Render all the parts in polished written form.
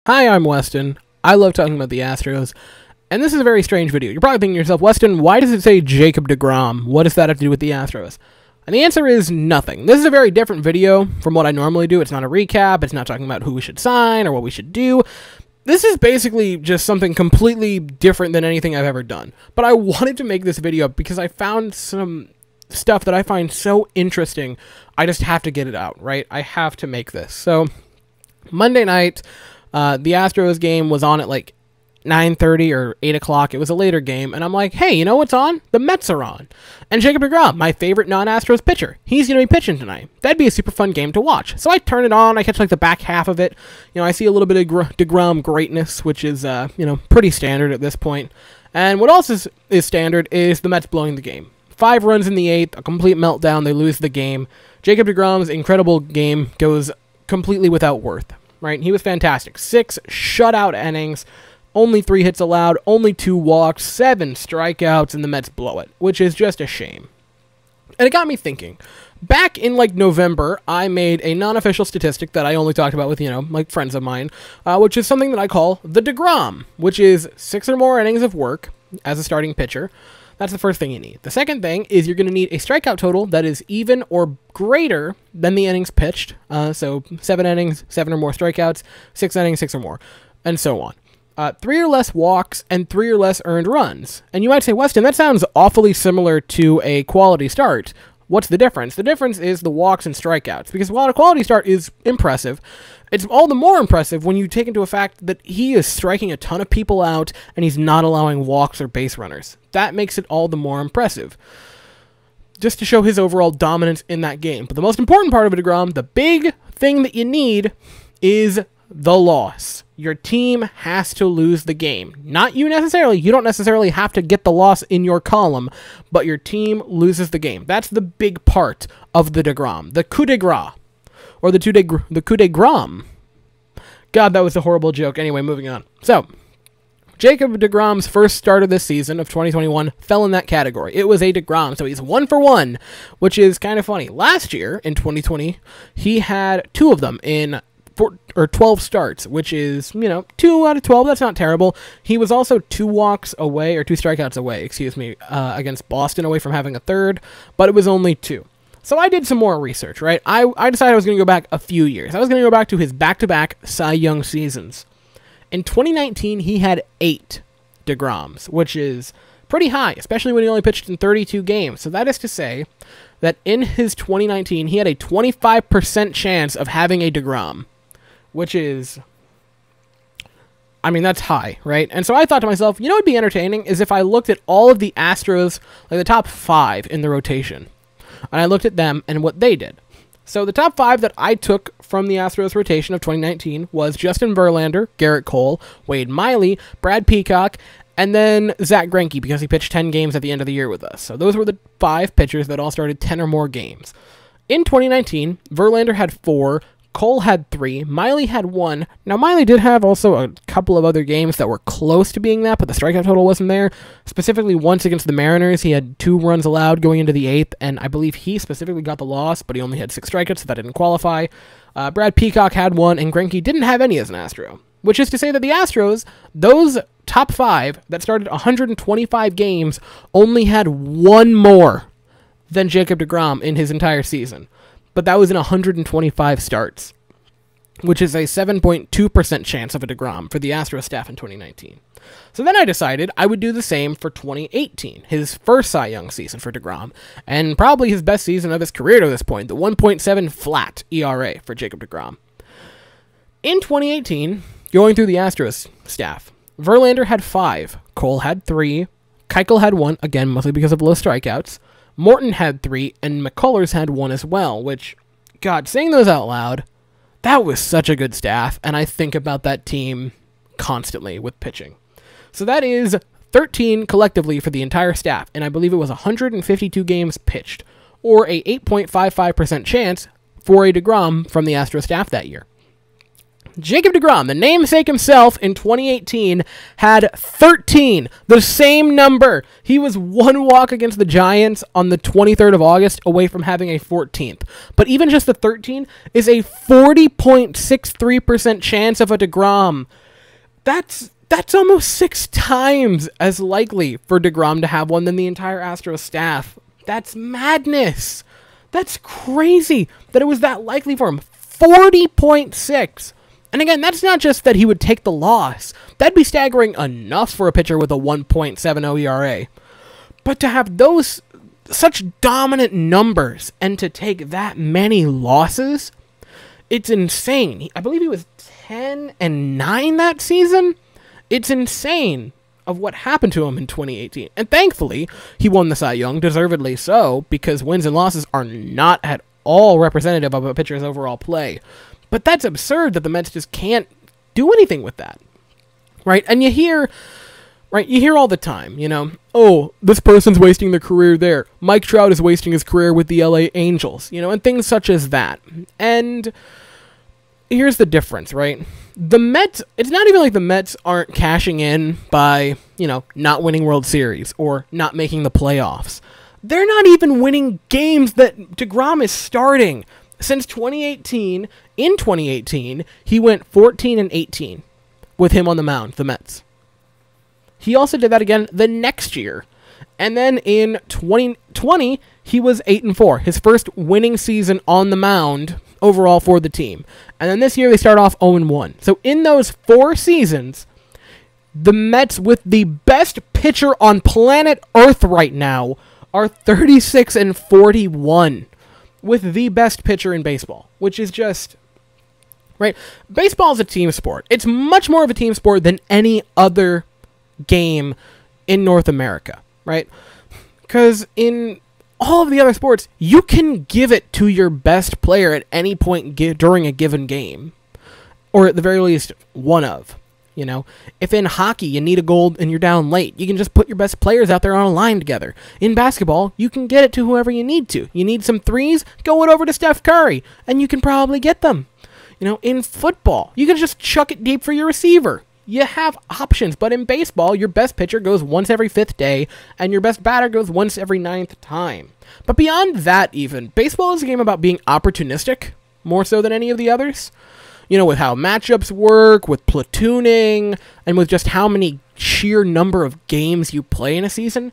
Hi, I'm Weston. I love talking about the Astros, and this is a very strange video. You're probably thinking to yourself, Weston, why does it say Jacob deGrom? What does that have to do with the Astros? And the answer is nothing. This is a very different video from what I normally do. It's not a recap. It's not talking about who we should sign or what we should do. This is basically just something completely different than anything I've ever done. But I wanted to make this video because I found some stuff that I find so interesting. I just have to get it out, right? I have to make this. So, Monday night, the Astros game was on at like 9:30 or 8 o'clock. It was a later game, and I'm like, hey, you know what's on? The Mets are on. And Jacob deGrom, my favorite non-Astros pitcher, he's going to be pitching tonight. That'd be a super fun game to watch. So I turn it on, I catch like the back half of it. You know, I see a little bit of deGrom greatness, which is, pretty standard at this point. And what else is standard is the Mets blowing the game. 5 runs in the 8th, a complete meltdown, they lose the game. Jacob deGrom's incredible game goes completely without worth, right? He was fantastic. 6 shutout innings, only 3 hits allowed, only 2 walks, 7 strikeouts, and the Mets blow it, which is just a shame. And it got me thinking. Back in, like, November, I made a non-official statistic that I only talked about with, like, friends of mine, which is something that I call the deGrom, which is 6 or more innings of work as a starting pitcher. That's the first thing you need. The second thing is you're going to need a strikeout total that is even or greater than the innings pitched. So 7 innings, 7 or more strikeouts, 6 innings, 6 or more, and so on. 3 or less walks and 3 or less earned runs. And you might say, Weston, that sounds awfully similar to a quality start. What's the difference? The difference is the walks and strikeouts. Because while a quality start is impressive, it's all the more impressive when you take into effect that he is striking a ton of people out and he's not allowing walks or base runners. That makes it all the more impressive, just to show his overall dominance in that game. But the most important part of it, deGrom, the big thing that you need is the loss. Your team has to lose the game. Not you necessarily. You don't necessarily have to get the loss in your column, but your team loses the game. That's the big part of the deGrom. The coup de grace. Or the coup de grom. God, that was a horrible joke. Anyway, moving on. So, Jacob deGrom's first start of this season of 2021 fell in that category. It was a deGrom, so he's 1 for 1, which is kind of funny. Last year, in 2020, he had 2 of them in 12 starts, which is, 2 out of 12. That's not terrible. He was also 2 walks away, or 2 strikeouts away, against Boston, away from having a third, but it was only 2. So I did some more research, right? I decided I was going to go back a few years. I was going to go back to his back-to-back Cy Young seasons. In 2019, he had 8 deGroms, which is pretty high, especially when he only pitched in 32 games. So that is to say that in his 2019, he had a 25% chance of having a deGrom, which is, that's high, right? And so I thought to myself, what would be entertaining is if I looked at all of the Astros, like the top 5 in the rotation, and I looked at them and what they did. So the top 5 that I took from the Astros rotation of 2019 was Justin Verlander, Garrett Cole, Wade Miley, Brad Peacock, and then Zach Greinke, because he pitched 10 games at the end of the year with us. So those were the 5 pitchers that all started 10 or more games. In 2019, Verlander had 4, Cole had 3, Miley had 1. Now, Miley did have also a couple of other games that were close to being that, but the strikeout total wasn't there. Specifically, once against the Mariners, he had 2 runs allowed going into the 8th, and I believe he specifically got the loss, but he only had 6 strikeouts, so that didn't qualify. Brad Peacock had 1, and Greinke didn't have any as an Astro, which is to say that the Astros, those top 5 that started 125 games, only had 1 more than Jacob deGrom in his entire season. But that was in 125 starts, which is a 7.2% chance of a deGrom for the Astros staff in 2019. So then I decided I would do the same for 2018, his first Cy Young season for deGrom, and probably his best season of his career to this point, the 1.7 flat ERA for Jacob deGrom. In 2018, going through the Astros staff, Verlander had 5, Cole had 3, Keuchel had 1, again mostly because of low strikeouts, Morton had 3, and McCullers had 1 as well, which, God, saying those out loud, that was such a good staff, and I think about that team constantly with pitching. So that is 13 collectively for the entire staff, and I believe it was 152 games pitched, or a 8.55% chance for a deGrom from the Astros staff that year. Jacob deGrom, the namesake himself, in 2018 had 13, the same number. He was one walk against the Giants on the 23rd of August away from having a 14th. But even just the 13 is a 40.63% chance of a deGrom. That's almost 6 times as likely for deGrom to have one than the entire Astros staff. That's madness. That's crazy that it was that likely for him. 40.6. And again, that's not just that he would take the loss. That'd be staggering enough for a pitcher with a 1.70 ERA. But to have those such dominant numbers and to take that many losses, it's insane. I believe he was 10-9 that season. It's insane of what happened to him in 2018. And thankfully, he won the Cy Young, deservedly so, because wins and losses are not at all representative of a pitcher's overall play. But that's absurd that the Mets just can't do anything with that, right? And you hear all the time, oh, this person's wasting their career there. Mike Trout is wasting his career with the LA Angels, and things such as that. And here's the difference, right? The Mets, it's not even like the Mets aren't cashing in by, not winning World Series or not making the playoffs. They're not even winning games that deGrom is starting. Since 2018, in 2018, he went 14-18 with him on the mound, the Mets. He also did that again the next year. And then in 2020, he was 8-4, his first winning season on the mound overall for the team. And then this year they start off 0-1. So in those 4 seasons, the Mets with the best pitcher on planet Earth right now are 36-41. With the best pitcher in baseball, which is just, right? Baseball is a team sport. It's much more of a team sport than any other game in North America, right? Because in all of the other sports, you can give it to your best player at any point during a given game, or at the very least, one of. If in hockey you need a goal and you're down late, you can just put your best players out there on a line together. In basketball, you can get it to whoever you need to. You need some threes, go it over to Steph Curry, and you can probably get them. In football, you can just chuck it deep for your receiver. You have options, but in baseball, your best pitcher goes once every 5th day, and your best batter goes once every 9th time. But beyond that even, baseball is a game about being opportunistic, more so than any of the others. With how matchups work, with platooning, and with just how many sheer number of games you play in a season.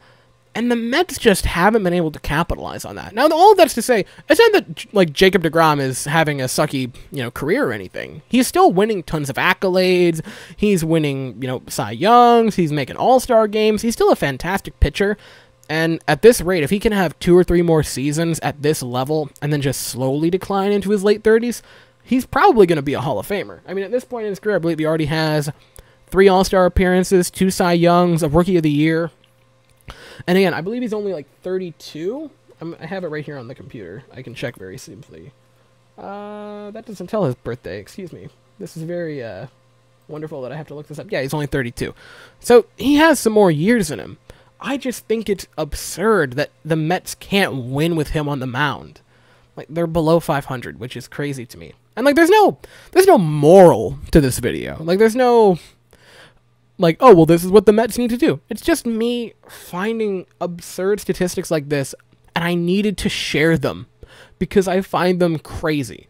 And the Mets just haven't been able to capitalize on that. Now, all of that's to say, it's not that, Jacob deGrom is having a sucky, career or anything. He's still winning tons of accolades. He's winning, Cy Youngs. He's making all-star games. He's still a fantastic pitcher. And at this rate, if he can have 2 or 3 more seasons at this level and then just slowly decline into his late 30s, he's probably going to be a Hall of Famer. I mean, at this point in his career, I believe he already has 3 All-Star appearances, 2 Cy Youngs, a Rookie of the Year. And again, I believe he's only 32. I have it right here on the computer. I can check very simply. That doesn't tell his birthday. Excuse me. This is very wonderful that I have to look this up. Yeah, he's only 32. So he has some more years in him. I just think it's absurd that the Mets can't win with him on the mound. They're below 500, which is crazy to me. And, there's no moral to this video. There's no, oh, well, this is what the Mets need to do. It's just me finding absurd statistics like this, and I needed to share them because I find them crazy.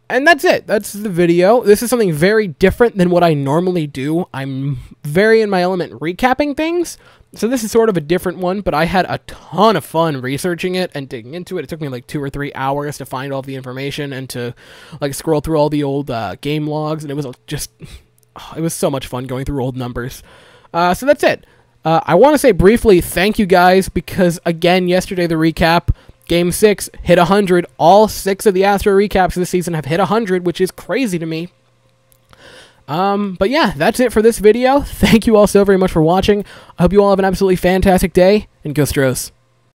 And that's it. That's the video. This is something very different than what I normally do. I'm very in my element recapping things. So this is sort of a different one, but I had a ton of fun researching it and digging into it. It took me 2 or 3 hours to find all of the information and to scroll through all the old game logs, and it was just, it was so much fun going through old numbers. So that's it. I want to say briefly thank you guys because, again, yesterday the recap, Game 6 hit 100. All 6 of the Astro recaps this season have hit 100, which is crazy to me. But yeah, that's it for this video. Thank you all so very much for watching. I hope you all have an absolutely fantastic day, and go Stros.